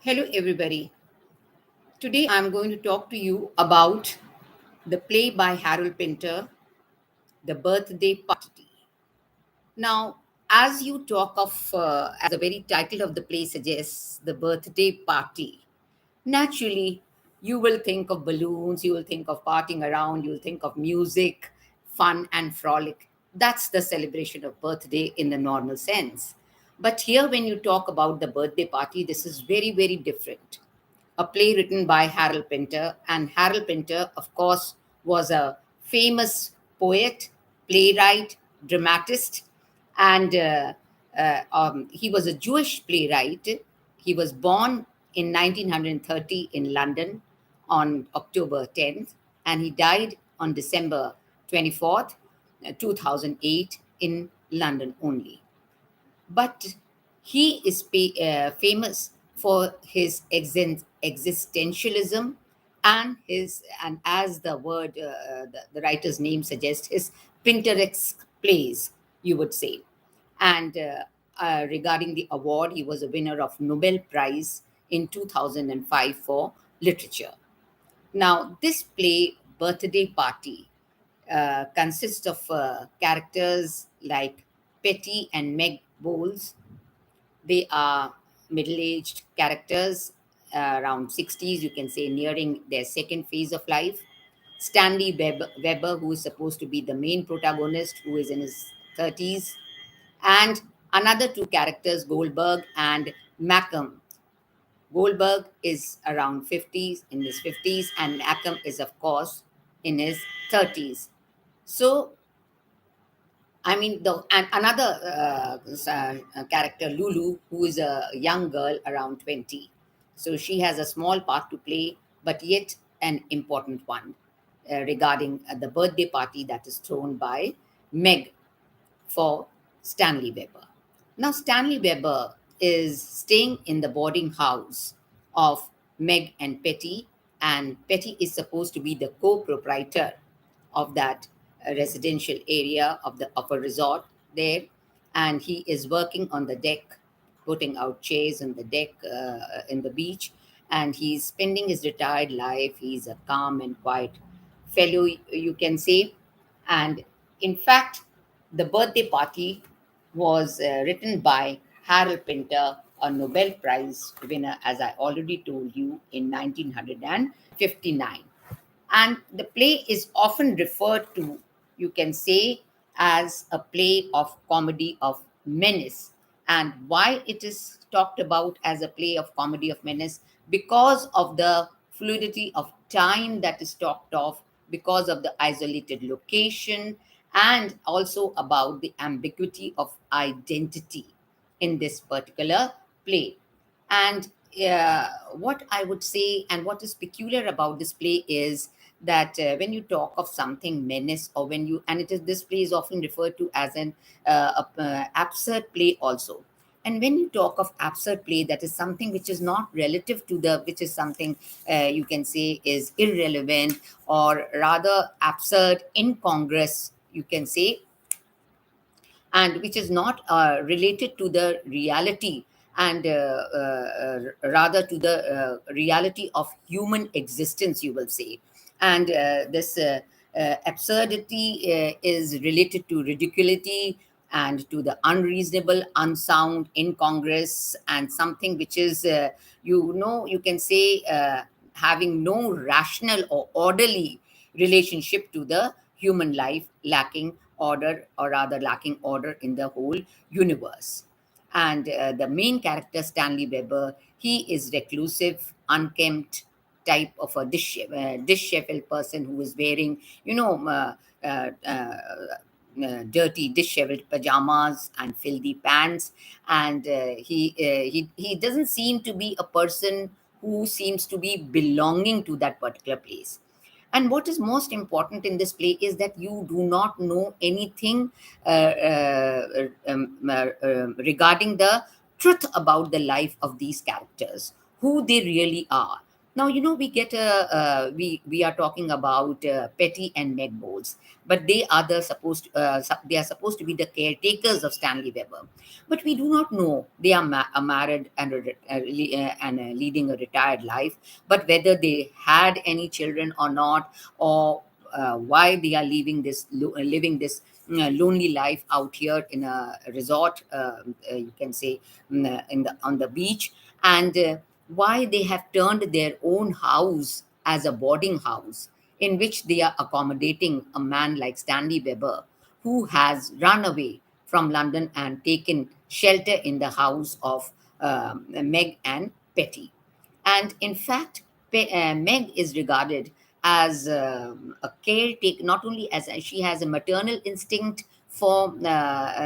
Hello, everybody. Today I'm going to talk to you about the play by Harold Pinter, The Birthday Party. Now, as you talk of, as the very title of the play suggests, The Birthday Party, naturally you will think of balloons, you will think of partying around, you will think of music, fun, and frolic. That's the celebration of birthday in the normal sense. But here, when you talk about the birthday party, this is very, very different. A play written by Harold Pinter. And Harold Pinter, of course, was a famous poet, playwright, dramatist, and he was a Jewish playwright. He was born in 1930 in London on October 10th, and he died on December 24th, 2008, in London only. But he is famous for his existentialism and and as the word the writer's name suggests, his Pinteresque plays, you would say. And regarding the award, he was a winner of Nobel Prize in 2005 for literature. Now, this play, Birthday Party, consists of characters like Petty and Meg Bowles. They are middle aged characters, around 60s, you can say, nearing their second phase of life. Weber, who is supposed to be the main protagonist, who is in his 30s. And another two characters, Goldberg and Mackham. Goldberg is around 50s, in his 50s, and Mackham is, of course, in his 30s. So I mean, and another character, Lulu, who is a young girl around 20. So she has a small part to play, but yet an important one regarding the birthday party that is thrown by Meg for Stanley Weber. Now, Stanley Weber is staying in the boarding house of Meg and Petty, and Petty is supposed to be the co proprietor of that residential area of a resort there, and he is working on the deck, putting out chairs on the deck in the beach, and he's spending his retired life. He's a calm and quiet fellow, you can say. And in fact, the birthday party was written by Harold Pinter, a Nobel Prize winner, as I already told you, in 1959. And the play is often referred to, you can say, as a play of comedy of menace. And why it is talked about as a play of comedy of menace? Because of the fluidity of time that is talked of, because of the isolated location, and also about the ambiguity of identity in this particular play. And what I would say, and what is peculiar about this play, is that when you talk of something menace, or when you, and it is, this play is often referred to as an absurd play also. And when you talk of absurd play, that is something which is not relative to the, which is something you can say is irrelevant, or rather absurd, incongruous, you can say, and which is not related to the reality, and rather to the reality of human existence, you will say. And this absurdity is related to ridiculity, and to the unreasonable, unsound, incongruous, and something which is, you can say, having no rational or orderly relationship to the human life, lacking order, or rather lacking order in the whole universe. And the main character, Stanley Weber, he is reclusive, unkempt type of a disheveled person, who is wearing, uh, uh, dirty, disheveled pajamas and filthy pants. And he doesn't seem to be a person who seems to be belonging to that particular place. And what is most important in this play is that you do not know anything regarding the truth about the life of these characters, who they really are. Now, we get we are talking about Petty and Meg Bowles, but they are supposed to be the caretakers of Stanley Weber. But we do not know they are married and leading a retired life. But whether they had any children or not, or why they are living this lonely life out here in a resort, you can say, in the on the beach, and why they have turned their own house as a boarding house in which they are accommodating a man like Stanley Weber, who has run away from London and taken shelter in the house of Meg and Petty. And in fact, Meg is regarded as a caretaker, not only as she has a maternal instinct for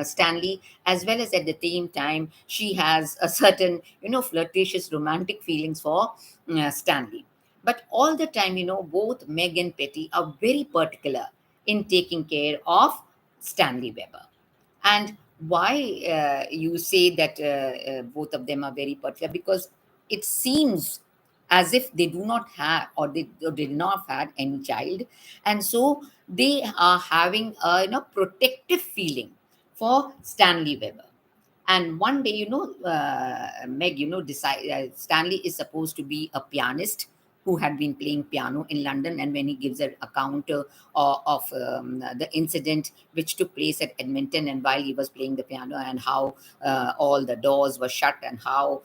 Stanley, as well as at the same time, she has a certain, flirtatious romantic feelings for Stanley. But all the time, both Meg and Petty are very particular in taking care of Stanley Weber. And why you say that both of them are very particular? Because it seems as if they do not have, or did not have any child, and so they are having a protective feeling for Stanley Weber. And one day, Meg, Stanley is supposed to be a pianist who had been playing piano in London. And when he gives an account of the incident which took place at Edmonton, and while he was playing the piano, and how all the doors were shut, and how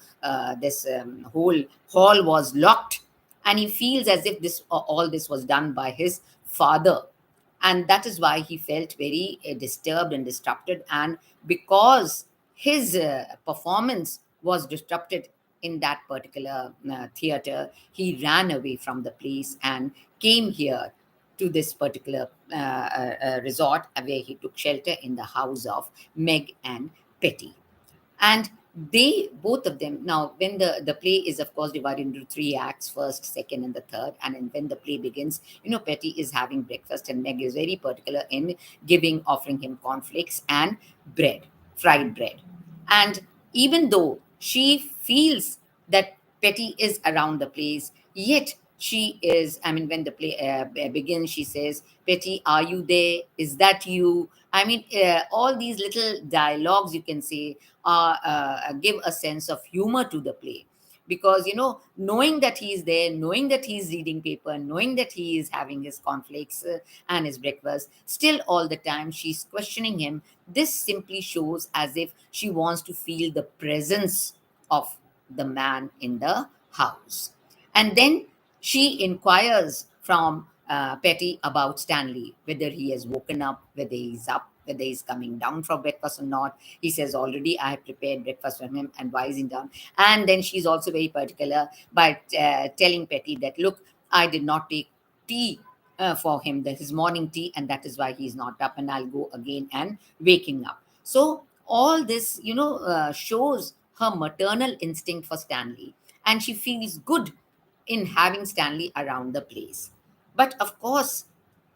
this whole hall was locked, and he feels as if this all this was done by his father, and that is why he felt very disturbed and disrupted. And because his performance was disrupted in that particular theater, he ran away from the place and came here to this particular resort, where he took shelter in the house of Meg and Petty. And they, both of them, now when the play is of course divided into three acts, first, second, and the third. And then when the play begins, Petty is having breakfast, and Meg is very particular in offering him cornflakes and bread, fried bread. And even though she feels that Petty is around the place, yet she is, I mean, when the play begins, she says, Petty, are you there? Is that you? I mean, all these little dialogues, you can say, give a sense of humor to the play. Because, knowing that he is there, knowing that he is reading paper, knowing that he is having his cornflakes and his breakfast, still all the time she's questioning him. This simply shows as if she wants to feel the presence of the man in the house. And then she inquires from Petty about Stanley, whether he has woken up, whether he's up, whether he's coming down from breakfast or not. He says, already I have prepared breakfast for him, and why is he down? And then she's also very particular by telling Petty that, look, I did not take tea for him, that his morning tea, and that is why he's not up, and I'll go again and waking up. So all this, shows her maternal instinct for Stanley, and she feels good in having Stanley around the place. But of course,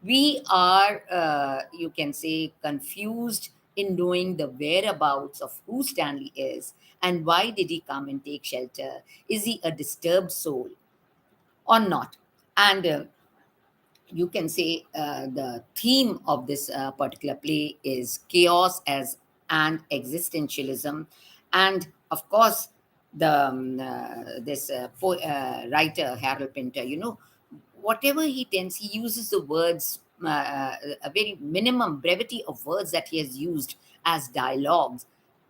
we are, you can say, confused in knowing the whereabouts of who Stanley is, and why did he come and take shelter? Is he a disturbed soul or not? And you can say the theme of this particular play is chaos as and existentialism. And of course, the this writer Harold Pinter, whatever he tends, he uses the words, a very minimum brevity of words that he has used as dialogues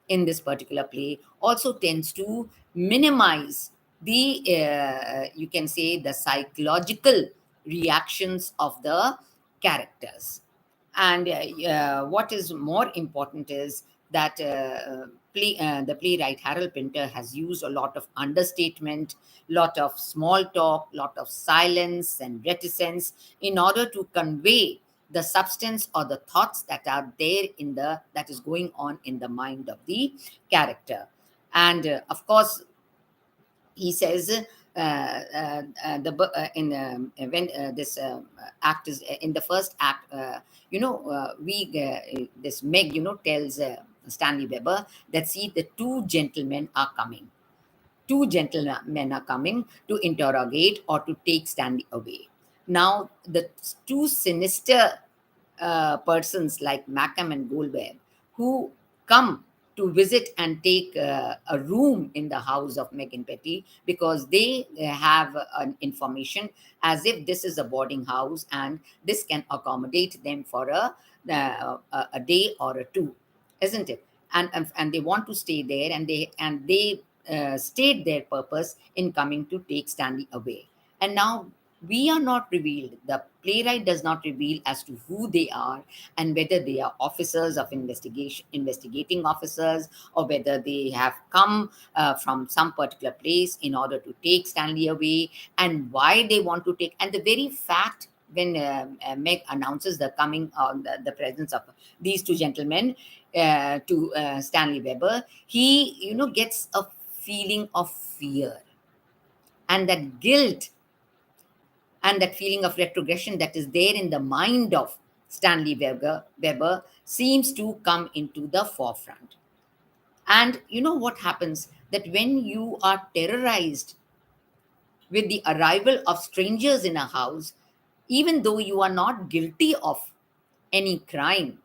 in this particular play, also tends to minimize the, you can say, the psychological reactions of the characters. And what is more important is that the playwright Harold Pinter has used a lot of understatement, lot of small talk, lot of silence and reticence in order to convey the substance or the thoughts that are there in the that is going on in the mind of the character. And of course, he says, the in when this act is in the first act, we this Meg, tells Stanley Weber that, see, the two gentlemen are coming. two gentlemen are coming to interrogate or to take Stanley away. Now, the two sinister persons like Macam and Goldberg, who come to visit and take a room in the house of Megan Petty, because they have an information as if this is a boarding house and this can accommodate them for a day or a two, isn't it? And they want to stay there, and they state their purpose in coming to take Stanley away. And now we are not revealed. The playwright does not reveal as to who they are, and whether they are officers of investigation, investigating officers, or whether they have come from some particular place in order to take Stanley away, and why they want to take. And the very fact when Meg announces the coming on the presence of these two gentlemen to Stanley Weber, he, gets a feeling of fear, and that guilt and that feeling of retrogression that is there in the mind of Stanley Weber seems to come into the forefront. And you know what happens? That when you are terrorized with the arrival of strangers in a house, even though you are not guilty of any crime,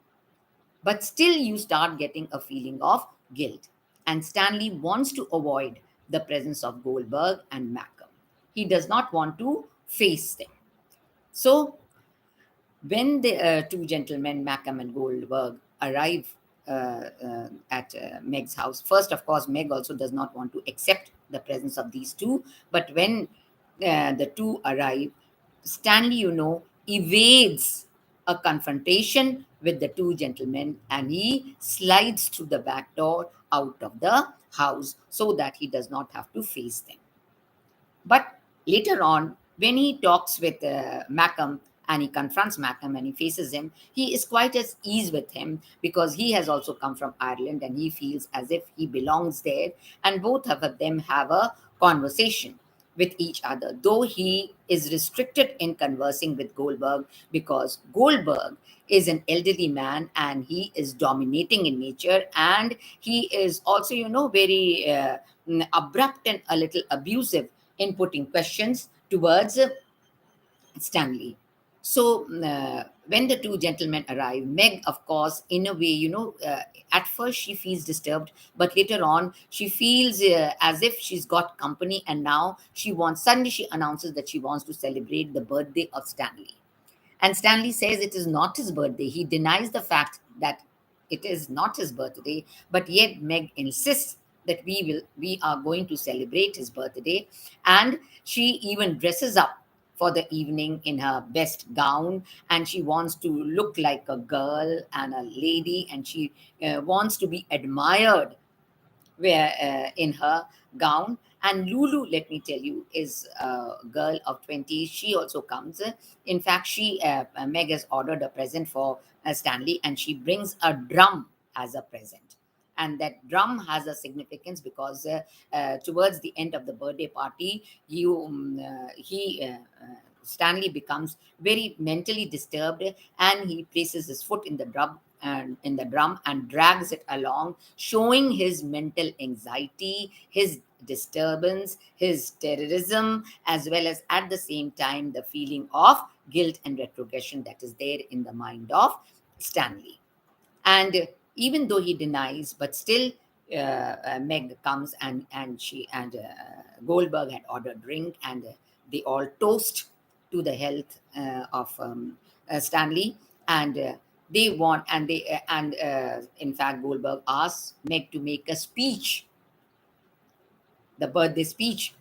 but still you start getting a feeling of guilt. And Stanley wants to avoid the presence of Goldberg and Macam. He does not want to face them. So when the two gentlemen, Macam and Goldberg, arrive at Meg's house, first, of course, Meg also does not want to accept the presence of these two. But when the two arrive, Stanley, evades a confrontation with the two gentlemen, and he slides through the back door out of the house so that he does not have to face them. But later on, when he talks with Macam and he confronts Macam and he faces him, he is quite at ease with him, because he has also come from Ireland and he feels as if he belongs there. And both of them have a conversation with each other, though he is restricted in conversing with Goldberg, because Goldberg is an elderly man and he is dominating in nature, and he is also, very abrupt and a little abusive in putting questions towards Stanley. So when the two gentlemen arrive, Meg, of course, in a way, at first she feels disturbed, but later on she feels as if she's got company, and now suddenly she announces that she wants to celebrate the birthday of Stanley. And Stanley says it is not his birthday. He denies the fact that it is not his birthday, but yet Meg insists that we are going to celebrate his birthday. And she even dresses up for the evening in her best gown, and she wants to look like a girl and a lady, and she wants to be admired where in her gown. And Lulu, let me tell you, is a girl of 20. She also comes. In fact, Meg has ordered a present for Stanley, and she brings a drum as a present. And that drum has a significance because towards the end of the birthday party, Stanley becomes very mentally disturbed, and he places his foot in the drum and in the drum and drags it along, showing his mental anxiety, his disturbance, his terrorism, as well as at the same time the feeling of guilt and retrogression that is there in the mind of Stanley. And even though he denies, but still Meg comes, and Goldberg had ordered drink, and they all toast to the health of Stanley. And they want and they and in fact Goldberg asks Meg to make a speech, the birthday speech,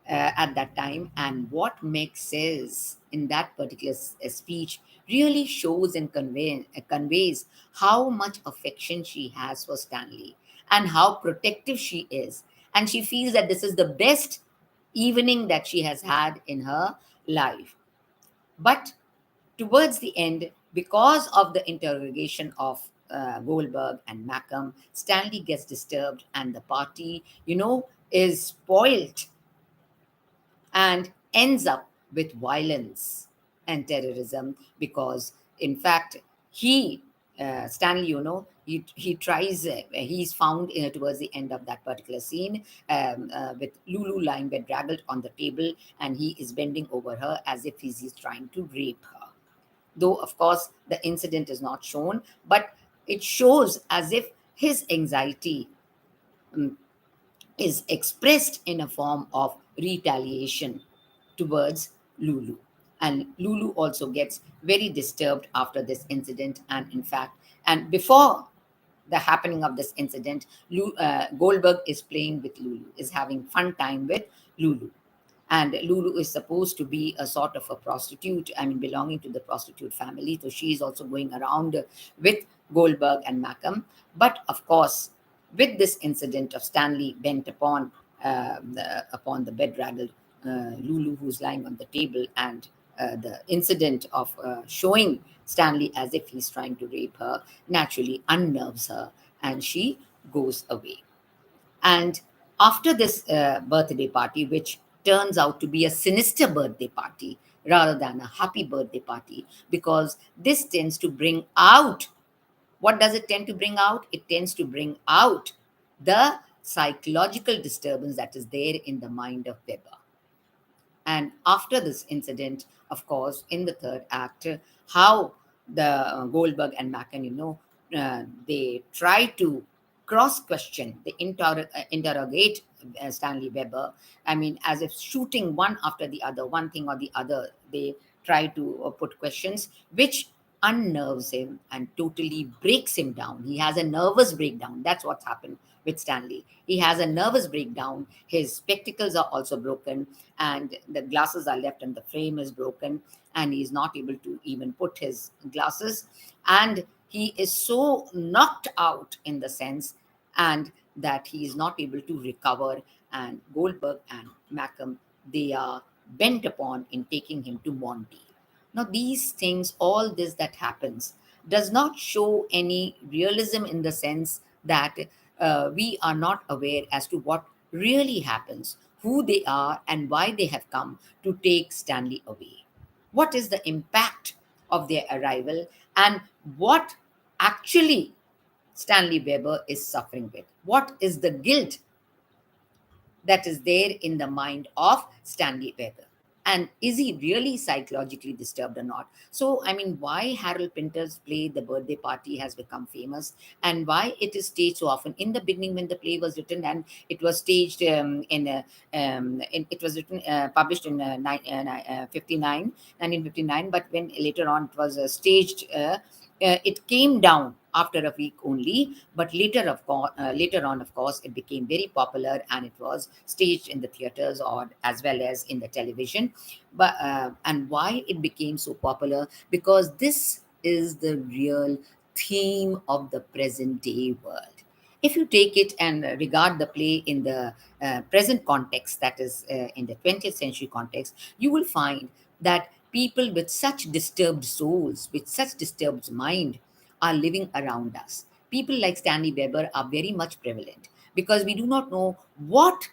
at that time. And what Meg says in that particular speech really shows and conveys how much affection she has for Stanley, and how protective she is. And she feels that this is the best evening that she has had in her life. But towards the end, because of the interrogation of Goldberg and Macam, Stanley gets disturbed, and the party, is spoilt and ends up with violence and terrorism, because in fact Stanley, he tries, he's found towards the end of that particular scene, with Lulu lying bedraggled on the table, and he is bending over her as if he's trying to rape her. Though, of course, the incident is not shown, but it shows as if his anxiety um, is expressed in a form of retaliation towards Lulu. And Lulu also gets very disturbed after this incident. And in fact, and before the happening of this incident, Goldberg is playing with Lulu, is having fun time with Lulu. And Lulu is supposed to be a sort of a prostitute, I mean, belonging to the prostitute family. So she is also going around with Goldberg and Macam. But of course, with this incident of Stanley bent upon the bedraggled Lulu who's lying on the table, and the incident of showing Stanley as if he's trying to rape her naturally unnerves her, and she goes away. And after this birthday party, which turns out to be a sinister birthday party rather than a happy birthday party, because this tends to bring out, what does it tend to bring out? It tends to bring out the psychological disturbance that is there in the mind of Weber. And after this incident, of course, in the third act, how the Goldberg and Macken, they try to cross question, they interrogate Stanley Weber. I mean, as if shooting one after the other, one thing or the other. They try to put questions which unnerves him and totally breaks him down. He has a nervous breakdown. That's what's happened with Stanley. He has a nervous breakdown. His spectacles are also broken, and the glasses are left, and the frame is broken, and he's not able to even put his glasses. And he is so knocked out in the sense, and that he is not able to recover. And Goldberg and Macam, they are bent upon in taking him to Monty. Now, these things, all this that happens, does not show any realism in the sense that we are not aware as to what really happens, who they are, and why they have come to take Stanley away. What is the impact of their arrival, and what actually Stanley Weber is suffering with? What is the guilt that is there in the mind of Stanley Weber? And is he really psychologically disturbed or not? So, I mean, why Harold Pinter's play The Birthday Party has become famous, and why it is staged so often. In the beginning, when the play was written, and it was staged it was written, published in 59, 1959, but when later on it was staged, it came down after a week only. But later on, of course, it became very popular, and it was staged in the theaters or as well as in the television. But and why it became so popular? Because this is the real theme of the present day world. If you take it and regard the play in the present context, that is, in the 20th century context, you will find that people with such disturbed souls, with such disturbed mind, are living around us. People like Stanley Weber are very much prevalent, because we do not know what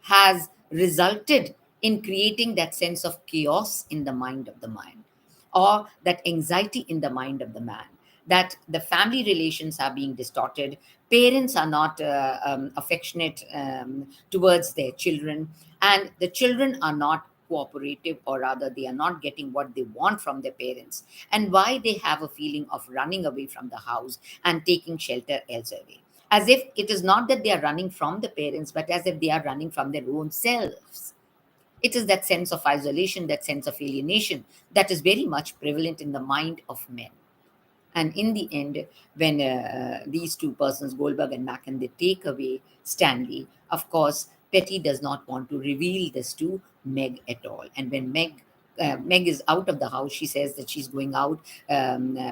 has resulted in creating that sense of chaos in the mind of the man, or that anxiety in the mind of the man, that the family relations are being distorted, parents are not affectionate towards their children, and the children are not cooperative, or rather they are not getting what they want from their parents, and why they have a feeling of running away from the house and taking shelter elsewhere, as if it is not that they are running from the parents, but as if they are running from their own selves. It is that sense of isolation, that sense of alienation, that is very much prevalent in the mind of men. And in the end, when these two persons, Goldberg and Macken, they take away Stanley, of course, Petty does not want to reveal this to Meg at all. And when Meg is out of the house, she says that she's going out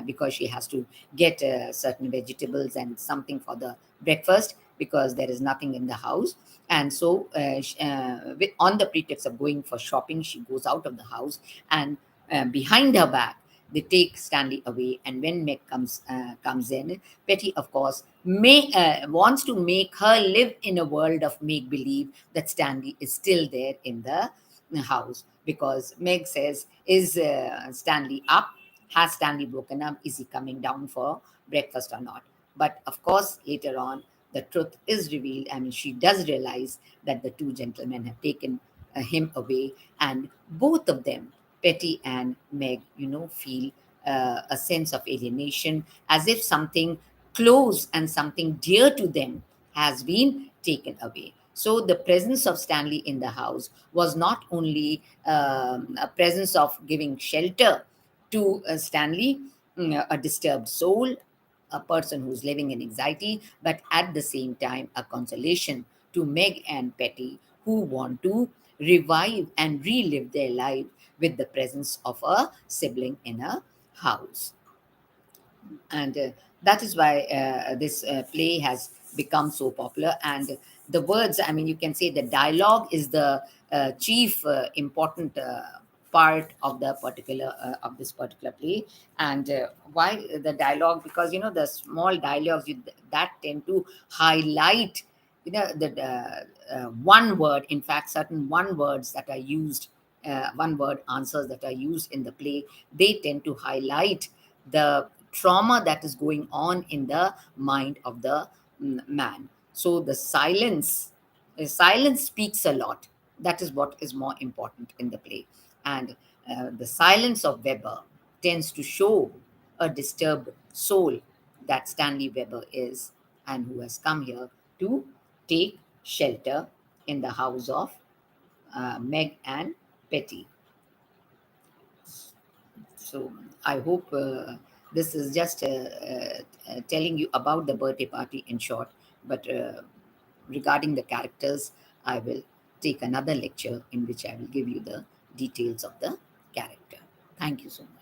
because she has to get certain vegetables and something for the breakfast, because there is nothing in the house. And so, on the pretext of going for shopping, she goes out of the house, and behind her back, they take Stanley away. And when Meg comes in, Petty, of course, wants to make her live in a world of make believe that Stanley is still there in the house, because Meg says, "Is Stanley up? Has Stanley woken up? Is he coming down for breakfast or not?" But of course, later on, the truth is revealed. I mean, she does realize that the two gentlemen have taken him away, and both of them, Petty and Meg, feel a sense of alienation, as if something close and something dear to them has been taken away. So the presence of Stanley in the house was not only a presence of giving shelter to Stanley, a disturbed soul, a person who's living in anxiety, but at the same time, a consolation to Meg and Petty, who want to revive and relive their life with the presence of a sibling in a house. And that is why this play has become so popular. And the words, I mean, you can say the dialogue is the chief important part of the particular of this particular play. And why the dialogue? Because the small dialogues that tend to highlight the one word, in fact certain one words that are used, one word answers that are used in the play, they tend to highlight the trauma that is going on in the mind of the man. So the silence speaks a lot. That is what is more important in the play. And the silence of Weber tends to show a disturbed soul that Stanley Weber is, and who has come here to take shelter in the house of Meg and Petty. So I hope this is just telling you about the birthday party in short. But regarding the characters, I will take another lecture in which I will give you the details of the character. Thank you so much.